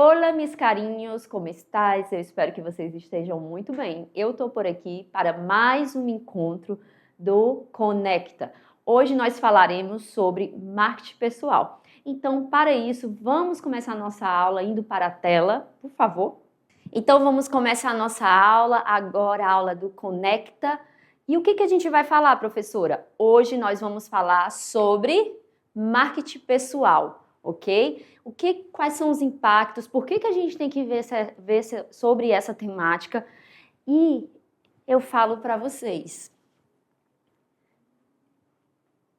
Olá, meus carinhos, como estáis? Eu espero que vocês estejam muito bem. Eu tô por aqui para mais um encontro do Conecta. Hoje nós falaremos sobre marketing pessoal. Então, para isso, vamos começar a nossa aula indo para a tela, por favor. Então, vamos começar a nossa aula, agora a aula do Conecta. E o que a gente vai falar, professora? Hoje nós vamos falar sobre marketing pessoal, ok? Quais são os impactos? Por que a gente tem que ver sobre essa temática? E eu falo para vocês.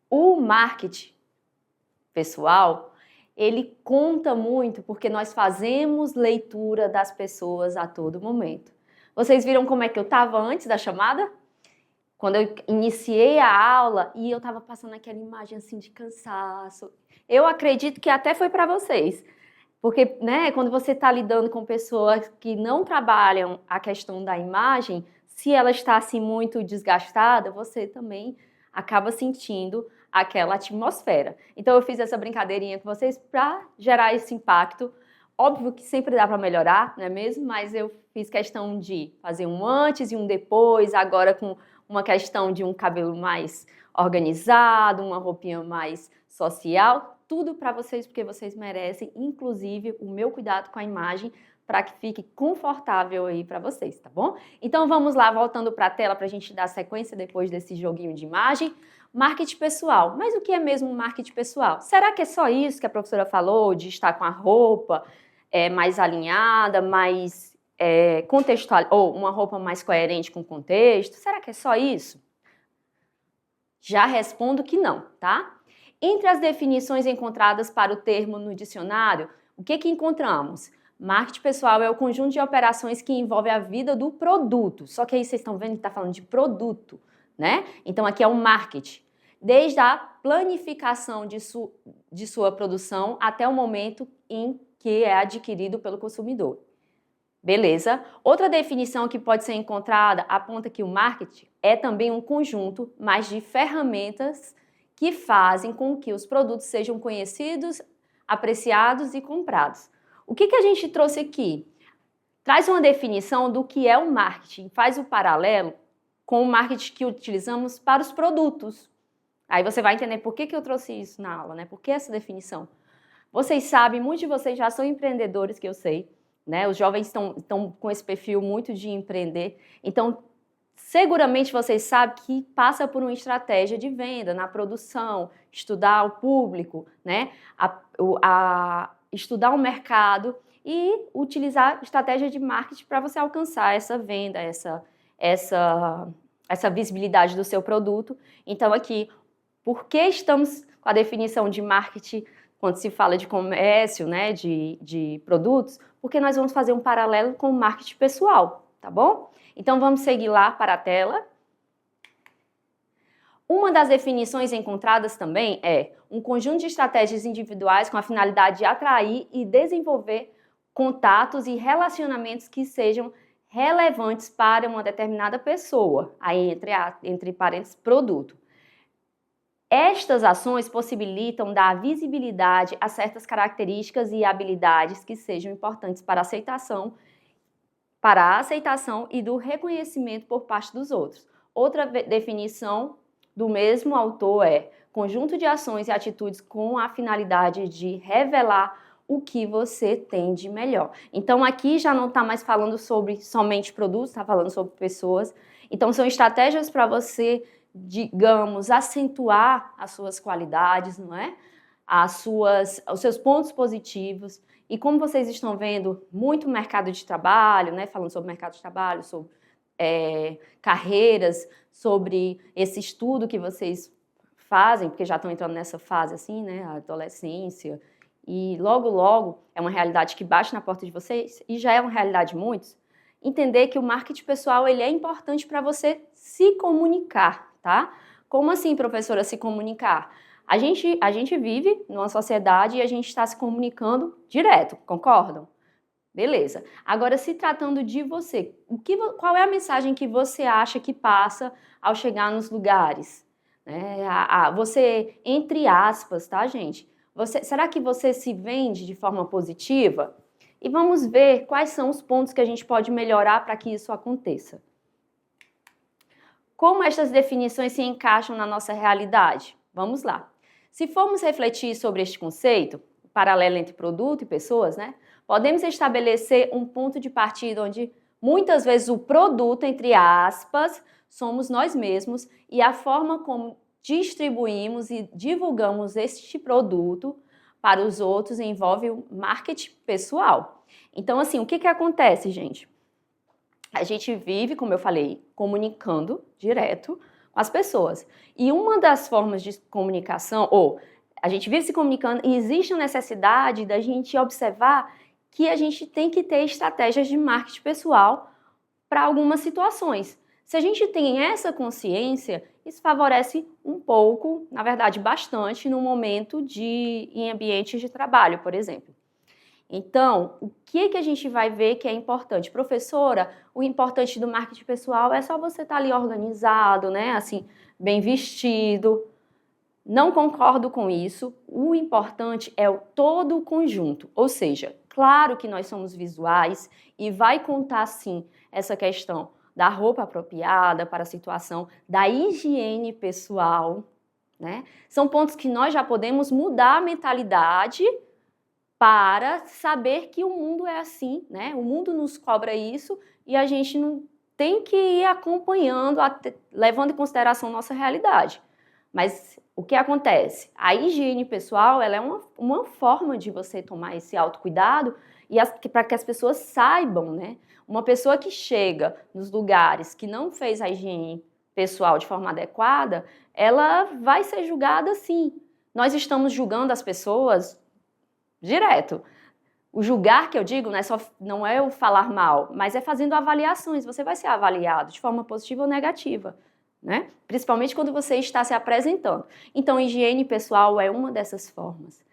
O marketing pessoal, ele conta muito porque nós fazemos leitura das pessoas a todo momento. Vocês viram como é que eu estava antes da chamada? Quando eu iniciei a aula e eu estava passando aquela imagem assim de cansaço. Eu acredito que até foi para vocês. Porque, né, quando você está lidando com pessoas que não trabalham a questão da imagem, se ela está assim muito desgastada, você também acaba sentindo aquela atmosfera. Então eu fiz essa brincadeirinha com vocês para gerar esse impacto. Óbvio que sempre dá para melhorar, não é mesmo? Mas eu fiz questão de fazer um antes e um depois, agora com uma questão de um cabelo mais organizado, uma roupinha mais social, tudo para vocês, porque vocês merecem, inclusive o meu cuidado com a imagem, para que fique confortável aí para vocês, tá bom? Então vamos lá, voltando para a tela para a gente dar sequência depois desse joguinho de imagem. Marketing pessoal. Mas o que é mesmo marketing pessoal? Será que é só isso que a professora falou, de estar com a roupa mais alinhada, mais contextual, ou uma roupa mais coerente com o contexto? Será que é só isso? Já respondo que não, tá? Entre as definições encontradas para o termo no dicionário, o que encontramos? Marketing pessoal é o conjunto de operações que envolve a vida do produto. Só que aí vocês estão vendo que está falando de produto, né? Então aqui é o marketing. Desde a planificação de sua produção até o momento em que é adquirido pelo consumidor. Beleza? Outra definição que pode ser encontrada aponta que o marketing é também um conjunto, mas de ferramentas que fazem com que os produtos sejam conhecidos, apreciados e comprados. O que a gente trouxe aqui? Traz uma definição do que é o marketing, faz o paralelo com o marketing que utilizamos para os produtos. Aí você vai entender por que eu trouxe isso na aula, né? Por que essa definição? Vocês sabem, muitos de vocês já são empreendedores, que eu sei, né? Os jovens estão com esse perfil muito de empreender. Então, seguramente vocês sabem que passa por uma estratégia de venda na produção, estudar o público, né? Estudar o mercado e utilizar estratégia de marketing para você alcançar essa venda, essa visibilidade do seu produto. Então, aqui, por que estamos com a definição de marketing quando se fala de comércio, né, de produtos? Porque nós vamos fazer um paralelo com o marketing pessoal, tá bom? Então, vamos seguir lá para a tela. Uma das definições encontradas também é um conjunto de estratégias individuais com a finalidade de atrair e desenvolver contatos e relacionamentos que sejam relevantes para uma determinada pessoa, aí entre parênteses, produto. Estas ações possibilitam dar visibilidade a certas características e habilidades que sejam importantes para a aceitação e do reconhecimento por parte dos outros. Outra definição do mesmo autor é conjunto de ações e atitudes com a finalidade de revelar o que você tem de melhor. Então aqui já não está mais falando sobre somente produtos, está falando sobre pessoas. Então são estratégias para você, digamos, acentuar as suas qualidades, não é? Os seus pontos positivos. E como vocês estão vendo, muito mercado de trabalho, né? Falando sobre mercado de trabalho, sobre carreiras, sobre esse estudo que vocês fazem, porque já estão entrando nessa fase assim, né? A adolescência. E logo, logo, é uma realidade que bate na porta de vocês, e já é uma realidade de muitos, entender que o marketing pessoal ele é importante para você se comunicar, tá? Como assim, professora, se comunicar? A gente vive numa sociedade e a gente está se comunicando direto, concordam? Beleza. Agora, se tratando de você, qual é a mensagem que você acha que passa ao chegar nos lugares? Você, entre aspas, tá, gente? Será que você se vende de forma positiva? e vamos ver quais são os pontos que a gente pode melhorar para que isso aconteça. Como estas definições se encaixam na nossa realidade? Vamos lá. Se formos refletir sobre este conceito, paralelo entre produto e pessoas, né, podemos estabelecer um ponto de partida onde muitas vezes o produto, entre aspas, somos nós mesmos e a forma como distribuímos e divulgamos este produto para os outros envolve o marketing pessoal. Então, assim, o que acontece, gente? A gente vive, como eu falei, comunicando direto com as pessoas. E uma das formas de comunicação, ou a gente vive se comunicando e existe a necessidade da gente observar que a gente tem que ter estratégias de marketing pessoal para algumas situações. Se a gente tem essa consciência, isso favorece um pouco, na verdade bastante, no momento em ambientes de trabalho, por exemplo. Então, o que a gente vai ver que é importante? Professora, o importante do marketing pessoal é só você estar ali organizado, né? Assim, bem vestido. Não concordo com isso. O importante é todo o conjunto. Ou seja, claro que nós somos visuais e vai contar, sim, essa questão da roupa apropriada para a situação, da higiene pessoal, né? São pontos que nós já podemos mudar a mentalidade para saber que o mundo é assim, né? O mundo nos cobra isso e a gente não tem que ir acompanhando, levando em consideração nossa realidade. Mas o que acontece? A higiene pessoal, ela é uma forma de você tomar esse autocuidado e para que as pessoas saibam, né? Uma pessoa que chega nos lugares que não fez a higiene pessoal de forma adequada, ela vai ser julgada sim. Nós estamos julgando as pessoas direto. O julgar que eu digo não é o falar mal, mas é fazendo avaliações. Você vai ser avaliado de forma positiva ou negativa, né? Principalmente quando você está se apresentando. Então, higiene pessoal é uma dessas formas.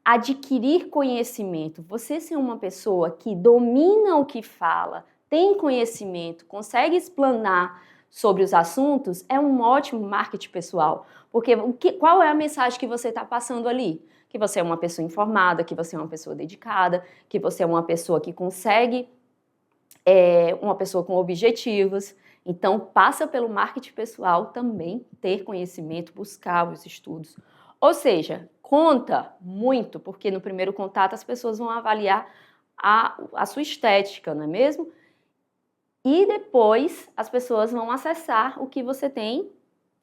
Adquirir conhecimento. Você ser uma pessoa que domina o que fala, tem conhecimento, consegue explanar sobre os assuntos, é um ótimo marketing pessoal. Porque qual é a mensagem que você está passando ali? Que você é uma pessoa informada, que você é uma pessoa dedicada, que você é uma pessoa que consegue, uma pessoa com objetivos. Então, passa pelo marketing pessoal também ter conhecimento, buscar os estudos. Ou seja, conta muito, porque no primeiro contato as pessoas vão avaliar a sua estética, não é mesmo? E depois as pessoas vão acessar o que você tem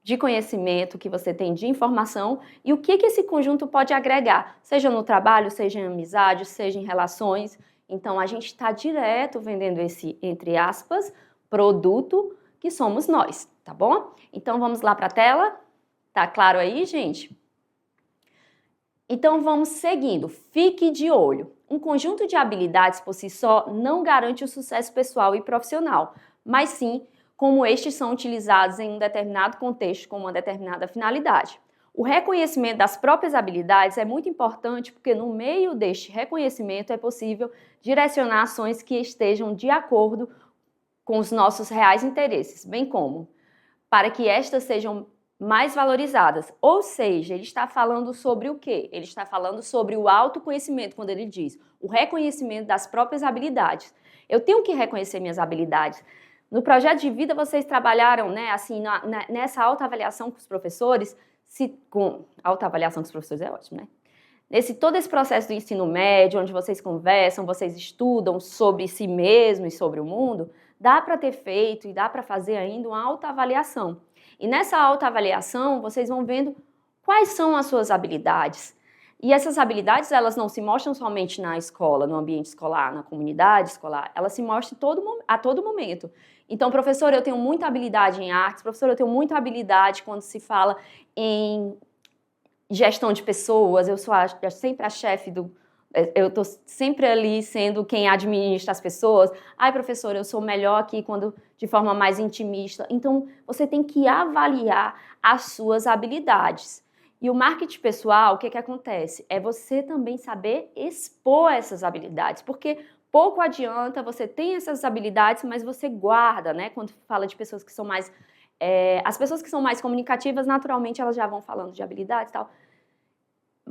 de conhecimento, que você tem de informação e o que esse conjunto pode agregar, seja no trabalho, seja em amizade, seja em relações. Então, a gente está direto vendendo esse, entre aspas, produto que somos nós, tá bom? Então, vamos lá para a tela? Tá claro aí, gente? Então, vamos seguindo. Fique de olho. Um conjunto de habilidades por si só não garante o sucesso pessoal e profissional, mas sim como estes são utilizados em um determinado contexto com uma determinada finalidade. O reconhecimento das próprias habilidades é muito importante porque no meio deste reconhecimento é possível direcionar ações que estejam de acordo com os nossos reais interesses, bem como para que estas sejam mais valorizadas. Ou seja, ele está falando sobre o quê? Ele está falando sobre o autoconhecimento, quando ele diz o reconhecimento das próprias habilidades. Eu tenho que reconhecer minhas habilidades. No projeto de vida, vocês trabalharam, né, assim, nessa autoavaliação com os professores, com autoavaliação com os professores é ótimo, né? Todo esse processo do ensino médio, onde vocês conversam, vocês estudam sobre si mesmo e sobre o mundo, dá para ter feito e dá para fazer ainda uma autoavaliação. E nessa autoavaliação, vocês vão vendo quais são as suas habilidades. E essas habilidades, elas não se mostram somente na escola, no ambiente escolar, na comunidade escolar, elas se mostram a todo momento. Então, professor, eu tenho muita habilidade em artes, professor, eu tenho muita habilidade quando se fala em gestão de pessoas, eu sou sempre a chefe eu estou sempre ali sendo quem administra as pessoas. Ai, professor, eu sou melhor aqui quando de forma mais intimista. Então, você tem que avaliar as suas habilidades. E o marketing pessoal, o que acontece? É você também saber expor essas habilidades, porque pouco adianta você ter essas habilidades, mas você guarda, né? Quando fala de pessoas que são mais... as pessoas que são mais comunicativas, naturalmente, elas já vão falando de habilidades e tal.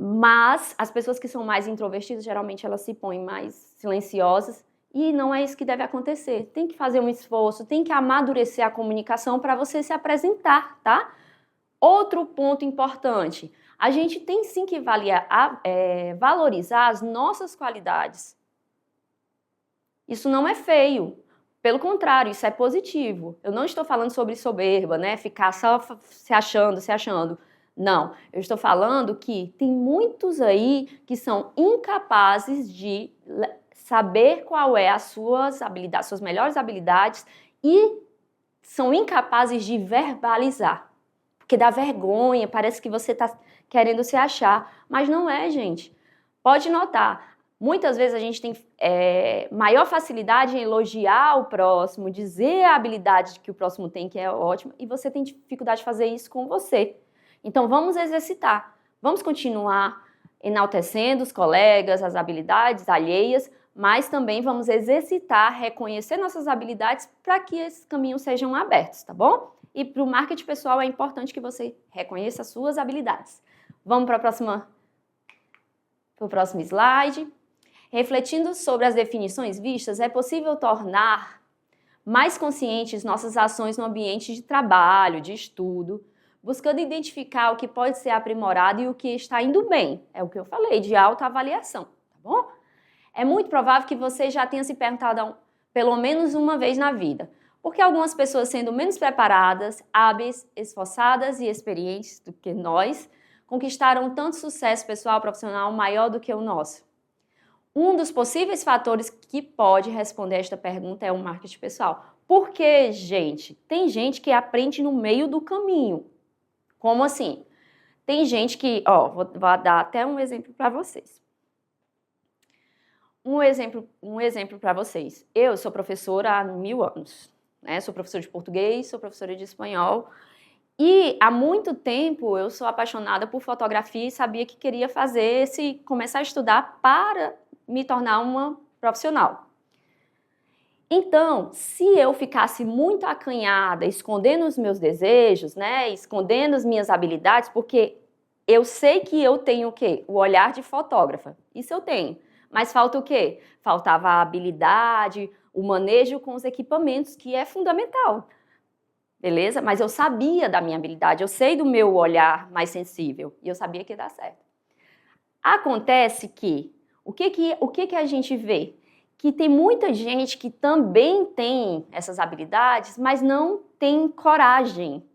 Mas as pessoas que são mais introvertidas, geralmente elas se põem mais silenciosas e não é isso que deve acontecer. Tem que fazer um esforço, tem que amadurecer a comunicação para você se apresentar, tá? Outro ponto importante, a gente tem sim que valorizar as nossas qualidades. Isso não é feio, pelo contrário, isso é positivo. Eu não estou falando sobre soberba, né? Ficar só se achando. Não, eu estou falando que tem muitos aí que são incapazes de saber qual é as suas habilidades, suas melhores habilidades e são incapazes de verbalizar. Porque dá vergonha, parece que você está querendo se achar, mas não é, gente. Pode notar, muitas vezes a gente tem maior facilidade em elogiar o próximo, dizer a habilidade que o próximo tem, que é ótima, e você tem dificuldade de fazer isso com você. Então, vamos exercitar, vamos continuar enaltecendo os colegas, as habilidades alheias, mas também vamos exercitar, reconhecer nossas habilidades para que esses caminhos sejam abertos, tá bom? E para o marketing pessoal é importante que você reconheça as suas habilidades. Vamos para o próximo slide. Refletindo sobre as definições vistas, é possível tornar mais conscientes nossas ações no ambiente de trabalho, de estudo, buscando identificar o que pode ser aprimorado e o que está indo bem. É o que eu falei, de autoavaliação, tá bom? É muito provável que você já tenha se perguntado pelo menos uma vez na vida, por que algumas pessoas sendo menos preparadas, hábeis, esforçadas e experientes do que nós, conquistaram tanto sucesso pessoal e profissional maior do que o nosso? Um dos possíveis fatores que pode responder esta pergunta é o marketing pessoal. Porque, gente, tem gente que aprende no meio do caminho. Como assim? Tem gente que, vou dar até um exemplo para vocês. Um exemplo para vocês. Eu sou professora há 1000 anos, né? Sou professora de português, sou professora de espanhol. E há muito tempo eu sou apaixonada por fotografia e sabia que queria começar a estudar para me tornar uma profissional. Então, se eu ficasse muito acanhada, escondendo os meus desejos, né, escondendo as minhas habilidades, porque eu sei que eu tenho o quê? O olhar de fotógrafa. Isso eu tenho. Mas falta o quê? Faltava a habilidade, o manejo com os equipamentos, que é fundamental. Beleza? Mas eu sabia da minha habilidade, eu sei do meu olhar mais sensível e eu sabia que ia dar certo. Acontece que, o que a gente vê? Que tem muita gente que também tem essas habilidades, mas não tem coragem.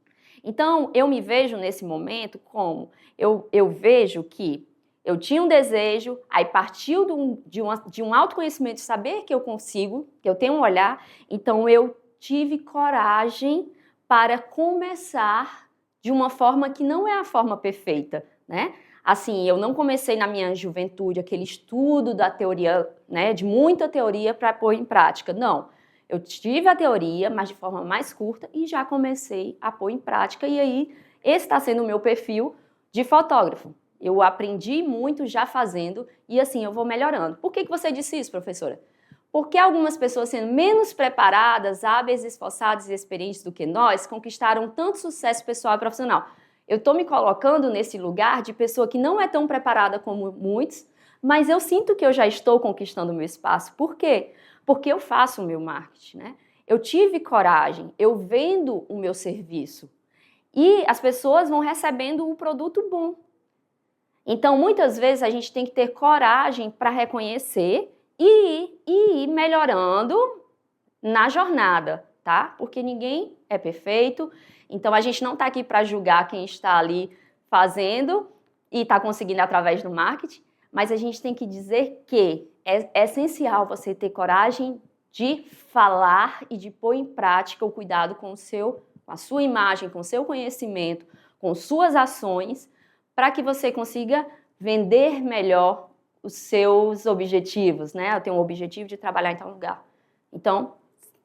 Então, eu me vejo nesse momento como, eu vejo que eu tinha um desejo, aí partiu de um autoconhecimento, de saber que eu consigo, que eu tenho um olhar, então eu tive coragem para começar de uma forma que não é a forma perfeita, né? Assim, eu não comecei na minha juventude aquele estudo da teoria, né, de muita teoria para pôr em prática. Não, eu tive a teoria, mas de forma mais curta e já comecei a pôr em prática e aí esse está sendo o meu perfil de fotógrafo. Eu aprendi muito já fazendo e assim eu vou melhorando. Por que você disse isso, professora? Porque algumas pessoas sendo menos preparadas, hábeis, esforçadas e experientes do que nós, conquistaram tanto sucesso pessoal e profissional. Eu estou me colocando nesse lugar de pessoa que não é tão preparada como muitos, mas eu sinto que eu já estou conquistando o meu espaço. Por quê? Porque eu faço o meu marketing, né? Eu tive coragem, eu vendo o meu serviço e as pessoas vão recebendo o produto bom. Então, muitas vezes a gente tem que ter coragem para reconhecer e ir melhorando na jornada, tá? Porque ninguém é perfeito, então a gente não está aqui para julgar quem está ali fazendo e está conseguindo através do marketing, mas a gente tem que dizer que é essencial você ter coragem de falar e de pôr em prática o cuidado com a sua imagem, com o seu conhecimento, com suas ações, para que você consiga vender melhor os seus objetivos, né? Eu tenho um objetivo de trabalhar em tal lugar. Então,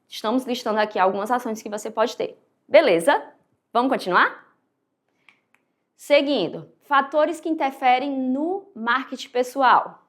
estamos listando aqui algumas ações que você pode ter. Beleza? Vamos continuar? Seguindo, fatores que interferem no marketing pessoal.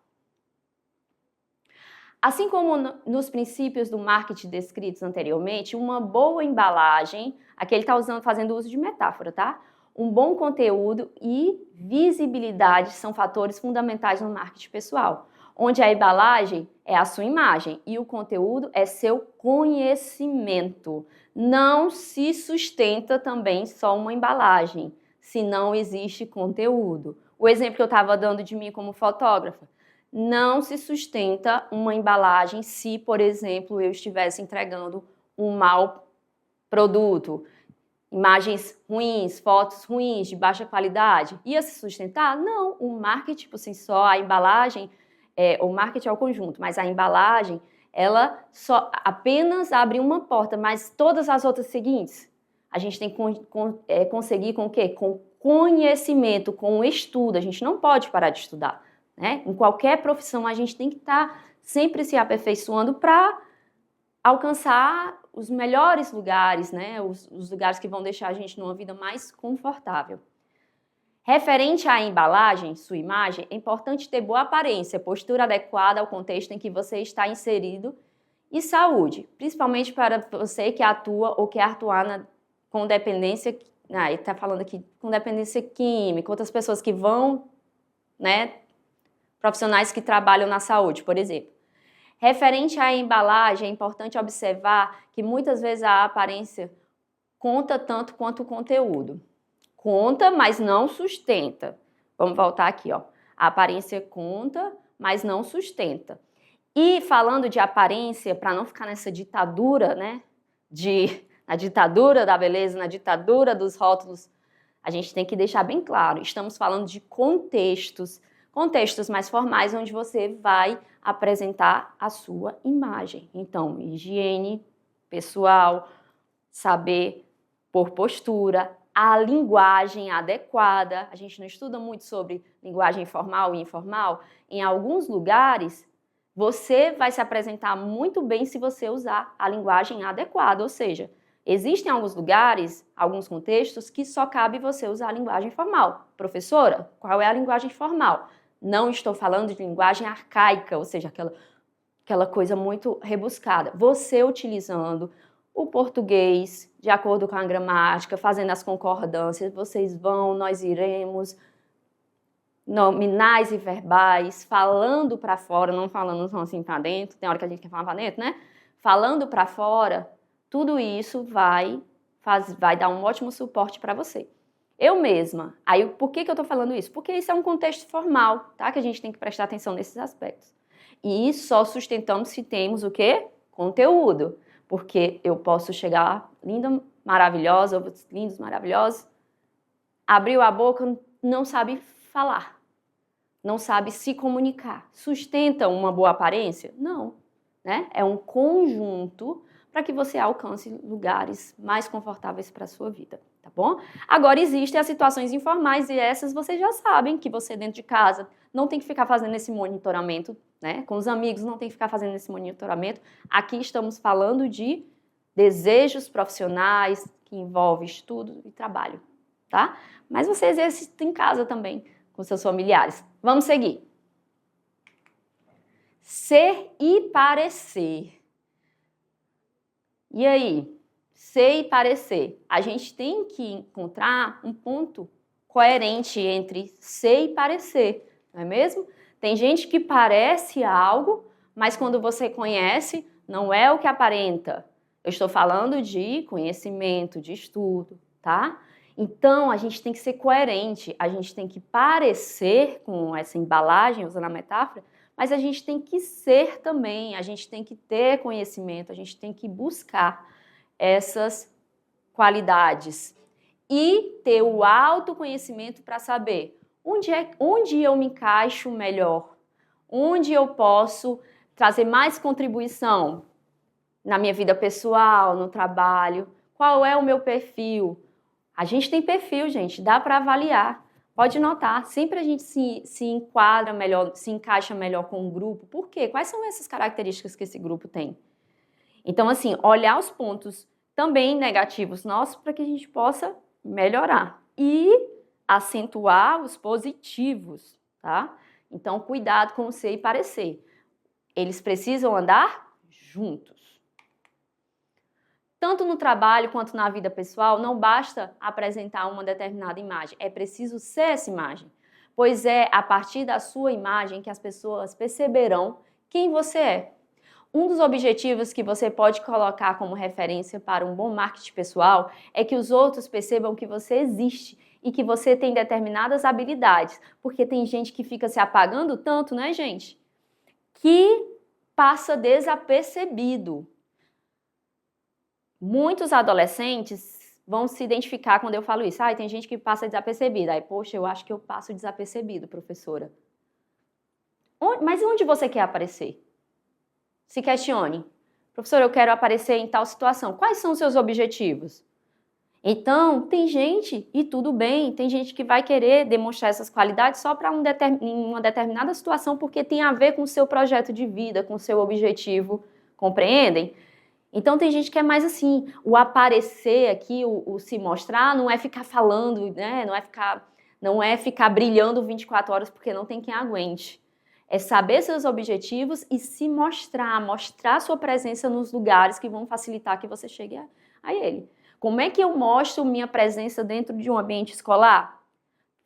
Assim como nos princípios do marketing descritos anteriormente, uma boa embalagem, aqui ele está fazendo uso de metáfora, tá? Um bom conteúdo e visibilidade são fatores fundamentais no marketing pessoal, onde a embalagem é a sua imagem e o conteúdo é seu conhecimento. Não se sustenta também só uma embalagem, se não existe conteúdo. O exemplo que eu estava dando de mim como fotógrafa, não se sustenta uma embalagem se, por exemplo, eu estivesse entregando um mau produto, imagens ruins, fotos ruins, de baixa qualidade. Ia se sustentar? Não. O marketing, por si só, a embalagem, o marketing é o conjunto, mas a embalagem, ela só apenas abre uma porta, mas todas as outras seguintes, a gente tem que conseguir com o quê? Com conhecimento, com estudo. A gente não pode parar de estudar, né? Em qualquer profissão, a gente tem que estar sempre se aperfeiçoando para alcançar os melhores lugares, né? Os lugares que vão deixar a gente numa vida mais confortável. Referente à embalagem, sua imagem, é importante ter boa aparência, postura adequada ao contexto em que você está inserido e saúde, principalmente para você que atua ou quer atuar com dependência, ele está falando aqui com dependência química, outras pessoas que vão, né, profissionais que trabalham na saúde, por exemplo. Referente à embalagem, é importante observar que muitas vezes a aparência conta tanto quanto o conteúdo. Conta, mas não sustenta. Vamos voltar aqui, ó. A aparência conta, mas não sustenta. E falando de aparência, para não ficar nessa ditadura, né? Na ditadura da beleza, na ditadura dos rótulos, a gente tem que deixar bem claro. Estamos falando de contextos mais formais, onde você vai apresentar a sua imagem. Então, higiene pessoal, saber por postura, a linguagem adequada. A gente não estuda muito sobre linguagem formal e informal. Em alguns lugares, você vai se apresentar muito bem se você usar a linguagem adequada, ou seja, existem alguns lugares, alguns contextos, que só cabe você usar a linguagem formal. Professora, qual é a linguagem formal? Não estou falando de linguagem arcaica, ou seja, aquela coisa muito rebuscada. Você utilizando o português, de acordo com a gramática, fazendo as concordâncias, vocês vão, nós iremos, nominais e verbais, falando para fora, não falando assim para dentro, tem hora que a gente quer falar para dentro, né? Falando para fora, tudo isso vai dar um ótimo suporte para você. Eu mesma, aí por que eu estou falando isso? Porque isso é um contexto formal, tá? Que a gente tem que prestar atenção nesses aspectos. E só sustentamos se temos o quê? Conteúdo. Porque eu posso chegar linda, maravilhosa, lindos, maravilhosos, abriu a boca, não sabe falar, não sabe se comunicar. Sustenta uma boa aparência? Não, né? É um conjunto para que você alcance lugares mais confortáveis para a sua vida, tá bom? Agora, existem as situações informais e essas vocês já sabem que você dentro de casa não tem que ficar fazendo esse monitoramento, né? Com os amigos não tem que ficar fazendo esse monitoramento. Aqui estamos falando de desejos profissionais que envolvem estudo e trabalho, tá? Mas você exercita em casa também com seus familiares. Vamos seguir. Ser e parecer. E aí? Ser e parecer. A gente tem que encontrar um ponto coerente entre ser e parecer, não é mesmo? Tem gente que parece algo, mas quando você conhece, não é o que aparenta. Eu estou falando de conhecimento, de estudo, tá? Então, a gente tem que ser coerente, a gente tem que parecer com essa embalagem, usando a metáfora, mas a gente tem que ser também, a gente tem que ter conhecimento, a gente tem que buscar essas qualidades e ter o autoconhecimento para saber onde eu me encaixo melhor, onde eu posso trazer mais contribuição na minha vida pessoal, no trabalho, qual é o meu perfil. A gente tem perfil, gente, dá para avaliar. Pode notar, sempre a gente se enquadra melhor, se encaixa melhor com um grupo. Por quê? Quais são essas características que esse grupo tem? Então, assim, olhar os pontos também negativos nossos para que a gente possa melhorar. E acentuar os positivos, tá? Então, cuidado com o ser e parecer. Eles precisam andar juntos. Tanto no trabalho quanto na vida pessoal, não basta apresentar uma determinada imagem, é preciso ser essa imagem, pois é a partir da sua imagem que as pessoas perceberão quem você é. Um dos objetivos que você pode colocar como referência para um bom marketing pessoal é que os outros percebam que você existe e que você tem determinadas habilidades, porque tem gente que fica se apagando tanto, né, gente? Que passa desapercebido. Muitos adolescentes vão se identificar quando eu falo isso. Tem gente que passa desapercebida. Aí, poxa, eu acho que eu passo desapercebido, professora. Mas onde você quer aparecer? Se questione. Professora, eu quero aparecer em tal situação. Quais são os seus objetivos? Então, tem gente, e tudo bem, tem gente que vai querer demonstrar essas qualidades só para uma determinada situação, porque tem a ver com o seu projeto de vida, com o seu objetivo, compreendem? Então, tem gente que é mais assim, o aparecer aqui, o se mostrar, não é ficar falando, né? Não é ficar brilhando 24 horas, porque não tem quem aguente. É saber seus objetivos e se mostrar sua presença nos lugares que vão facilitar que você chegue a ele. Como é que eu mostro minha presença dentro de um ambiente escolar?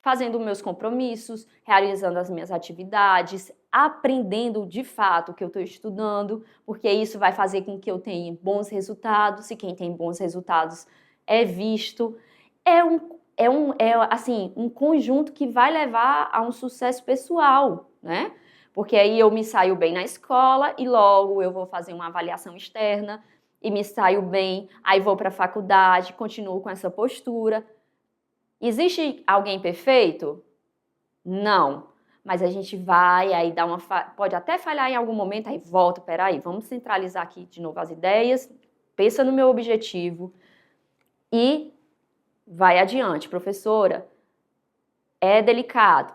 Fazendo meus compromissos, realizando as minhas atividades, aprendendo de fato o que eu estou estudando, porque isso vai fazer com que eu tenha bons resultados, e quem tem bons resultados é visto. É um conjunto que vai levar a um sucesso pessoal, né? Porque aí eu me saio bem na escola e logo eu vou fazer uma avaliação externa e me saio bem, aí vou para a faculdade, continuo com essa postura. Existe alguém perfeito? Não. Mas a gente vai, aí pode até falhar em algum momento, aí volta, peraí, vamos centralizar aqui de novo as ideias, pensa no meu objetivo e vai adiante. Professora, é delicado?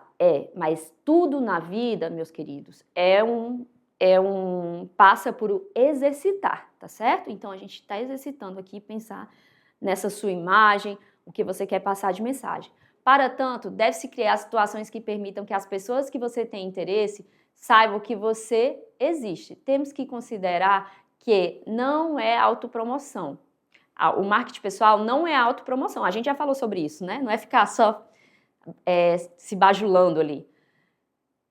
Mas tudo na vida, meus queridos, passa por exercitar, tá certo? Então a gente está exercitando aqui, pensar nessa sua imagem, o que você quer passar de mensagem. Para tanto, deve-se criar situações que permitam que as pessoas que você tem interesse saibam que você existe. Temos que considerar que não é autopromoção. O marketing pessoal não é autopromoção. A gente já falou sobre isso, né? Não é ficar só se bajulando ali.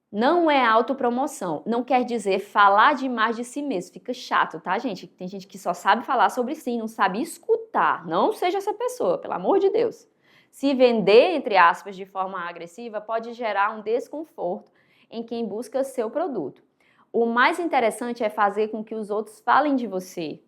Não é autopromoção. Não quer dizer falar demais de si mesmo. Fica chato, tá, gente? Tem gente que só sabe falar sobre si, não sabe escutar. Não seja essa pessoa, pelo amor de Deus. Se vender, entre aspas, de forma agressiva, pode gerar um desconforto em quem busca seu produto. O mais interessante é fazer com que os outros falem de você.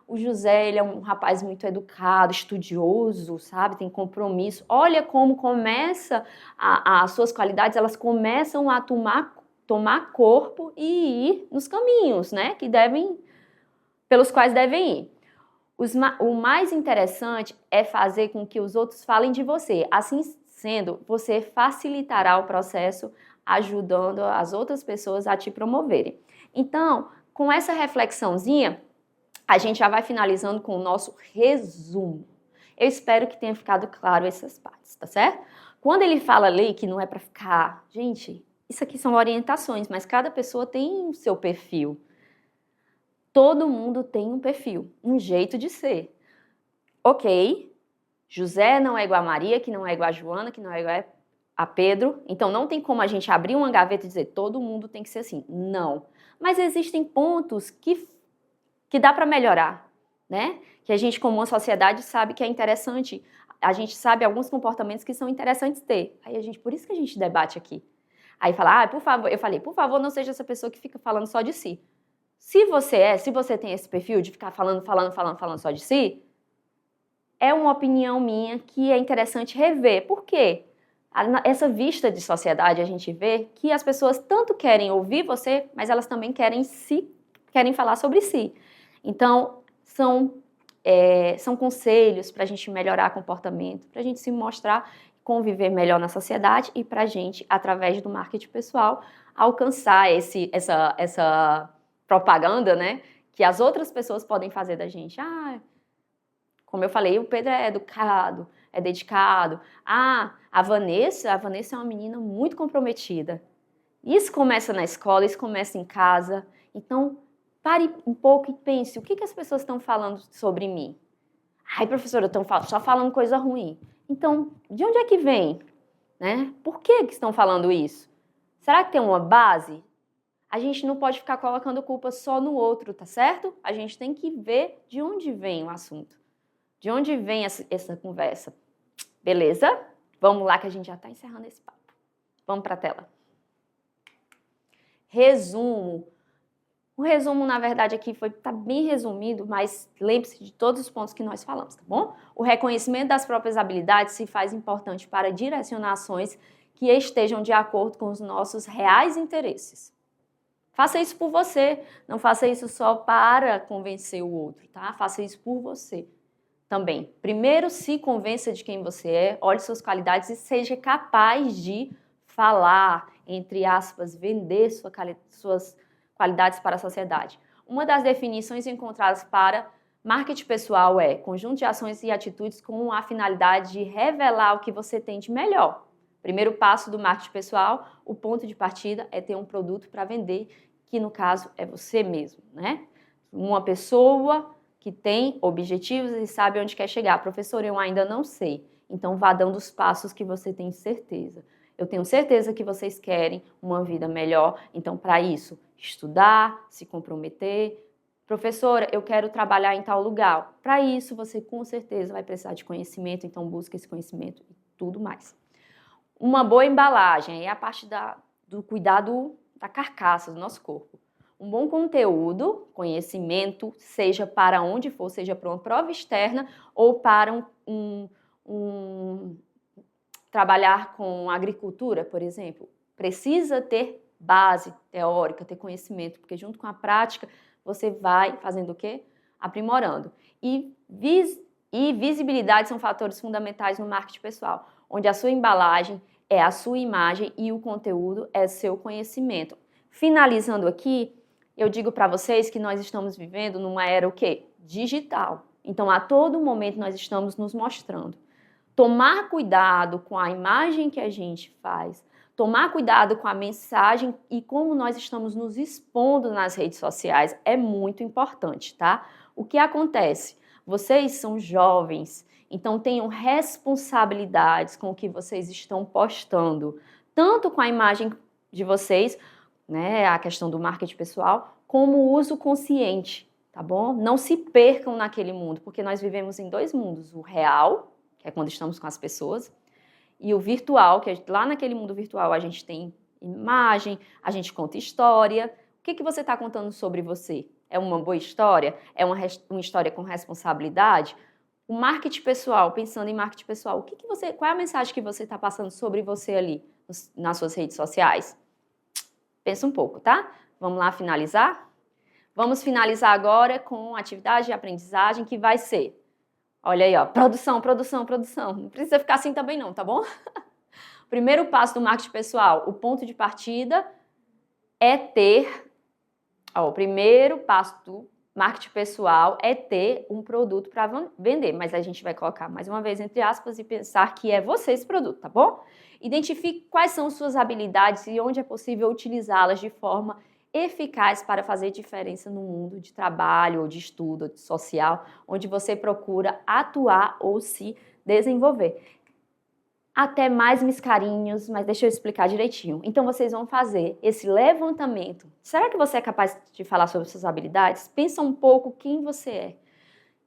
O José, ele é um rapaz muito educado, estudioso, sabe? Tem compromisso. Olha como começa as suas qualidades, elas começam a tomar corpo e ir nos caminhos, né? Pelos quais devem ir. O mais interessante é fazer com que os outros falem de você. Assim sendo, você facilitará o processo, ajudando as outras pessoas a te promoverem. Então, com essa reflexãozinha, a gente já vai finalizando com o nosso resumo. Eu espero que tenha ficado claro essas partes, tá certo? Quando ele fala ali que não é para ficar... Gente, isso aqui são orientações, mas cada pessoa tem o seu perfil. Todo mundo tem um perfil, um jeito de ser. Ok, José não é igual a Maria, que não é igual a Joana, que não é igual a Pedro. Então não tem como a gente abrir uma gaveta e dizer todo mundo tem que ser assim. Não. Mas existem pontos que dá para melhorar, né? Que a gente, como uma sociedade, sabe que é interessante. A gente sabe alguns comportamentos que são interessantes ter. Por isso que a gente debate aqui. Aí fala, por favor, eu falei, por favor, não seja essa pessoa que fica falando só de si. Se você tem esse perfil de ficar falando só de si, é uma opinião minha que é interessante rever. Por quê? Essa vista de sociedade, a gente vê que as pessoas tanto querem ouvir você, mas elas também querem falar sobre si. Então, são conselhos para a gente melhorar comportamento, para a gente se mostrar, conviver melhor na sociedade e para a gente, através do marketing pessoal, alcançar essa propaganda, né, que as outras pessoas podem fazer da gente. Como eu falei, o Pedro é educado, é dedicado. A Vanessa é uma menina muito comprometida. Isso começa na escola, isso começa em casa. Então, Pare um pouco e pense, o que as pessoas estão falando sobre mim? Ai, professora, estão só falando coisa ruim. Então, de onde é que vem? Né? Por que estão falando isso? Será que tem uma base? A gente não pode ficar colocando culpa só no outro, tá certo? A gente tem que ver de onde vem o assunto. De onde vem essa conversa. Beleza? Vamos lá que a gente já está encerrando esse papo. Vamos para a tela. Resumo. O resumo, na verdade, aqui tá bem resumido, mas lembre-se de todos os pontos que nós falamos, tá bom? O reconhecimento das próprias habilidades se faz importante para direcionar ações que estejam de acordo com os nossos reais interesses. Faça isso por você, não faça isso só para convencer o outro, tá? Faça isso por você também. Primeiro, se convença de quem você é, olhe suas qualidades e seja capaz de falar, entre aspas, vender suas qualidades para a sociedade. Uma das definições encontradas para marketing pessoal é conjunto de ações e atitudes com a finalidade de revelar o que você tem de melhor. Primeiro passo do marketing pessoal, o ponto de partida é ter um produto para vender, que no caso é você mesmo, né? Uma pessoa que tem objetivos e sabe onde quer chegar. Professor, eu ainda não sei. Então vá dando os passos que você tem certeza. Eu tenho certeza que vocês querem uma vida melhor, então para isso, estudar, se comprometer. Professora, eu quero trabalhar em tal lugar. Para isso, você com certeza vai precisar de conhecimento, então busca esse conhecimento e tudo mais. Uma boa embalagem é a parte do cuidado da carcaça do nosso corpo. Um bom conteúdo, conhecimento, seja para onde for, seja para uma prova externa ou para trabalhar com agricultura, por exemplo, precisa ter base teórica, ter conhecimento, porque junto com a prática você vai fazendo o quê? Aprimorando. E visibilidade são fatores fundamentais no marketing pessoal, onde a sua embalagem é a sua imagem e o conteúdo é seu conhecimento. Finalizando aqui, eu digo para vocês que nós estamos vivendo numa era o quê? Digital. Então, a todo momento nós estamos nos mostrando. Tomar cuidado com a imagem que a gente faz, tomar cuidado com a mensagem e como nós estamos nos expondo nas redes sociais é muito importante, tá? O que acontece? Vocês são jovens, então tenham responsabilidades com o que vocês estão postando, tanto com a imagem de vocês, né, a questão do marketing pessoal, como o uso consciente, tá bom? Não se percam naquele mundo, porque nós vivemos em dois mundos, o real, que é quando estamos com as pessoas, e o virtual, que lá naquele mundo virtual a gente tem imagem, a gente conta história. O que você está contando sobre você? É uma boa história? É uma história com responsabilidade? O marketing pessoal, pensando em marketing pessoal, qual é a mensagem que você está passando sobre você ali nas suas redes sociais? Pensa um pouco, tá? Vamos lá finalizar? Vamos finalizar agora com atividade de aprendizagem que vai ser, olha aí, ó, produção. Não precisa ficar assim também não, tá bom? Primeiro passo do marketing pessoal, o ponto de partida é ter, o primeiro passo do marketing pessoal é ter um produto para vender, mas a gente vai colocar mais uma vez entre aspas e pensar que é você esse produto, tá bom? Identifique quais são suas habilidades e onde é possível utilizá-las de forma eficaz para fazer diferença no mundo de trabalho ou de estudo ou de social, onde você procura atuar ou se desenvolver. Até mais, meus carinhos, mas deixa eu explicar direitinho. Então, vocês vão fazer esse levantamento. Será que você é capaz de falar sobre suas habilidades? Pensa um pouco quem você é.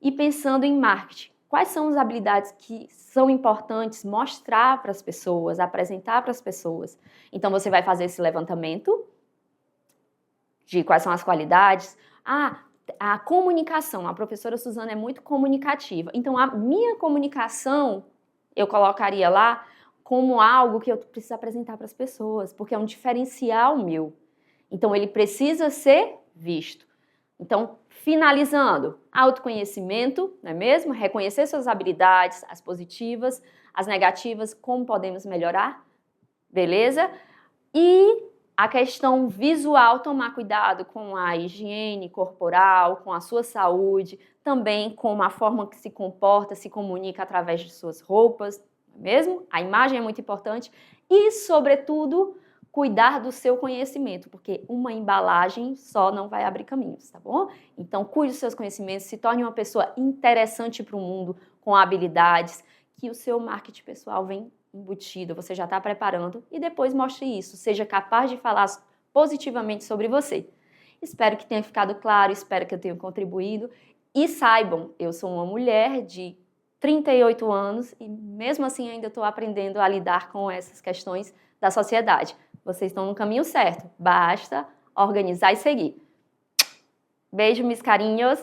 E pensando em marketing, quais são as habilidades que são importantes mostrar para as pessoas, apresentar para as pessoas? Então, você vai fazer esse levantamento de quais são as qualidades. A comunicação. A professora Suzana é muito comunicativa. Então, a minha comunicação, eu colocaria lá como algo que eu preciso apresentar para as pessoas, porque é um diferencial meu. Então, ele precisa ser visto. Então, finalizando, autoconhecimento, não é mesmo? Reconhecer suas habilidades, as positivas, as negativas, como podemos melhorar, beleza? E a questão visual, tomar cuidado com a higiene corporal, com a sua saúde, também com a forma que se comporta, se comunica através de suas roupas, não é mesmo? A imagem é muito importante e, sobretudo, cuidar do seu conhecimento, porque uma embalagem só não vai abrir caminhos, tá bom? Então, cuide dos seus conhecimentos, se torne uma pessoa interessante para o mundo, com habilidades, que o seu marketing pessoal vem embutido, você já está preparando, e depois mostre isso, seja capaz de falar positivamente sobre você. Espero que tenha ficado claro, espero que eu tenha contribuído, e saibam, eu sou uma mulher de 38 anos e mesmo assim ainda estou aprendendo a lidar com essas questões da sociedade. Vocês estão no caminho certo, basta organizar e seguir. Beijo, meus carinhos!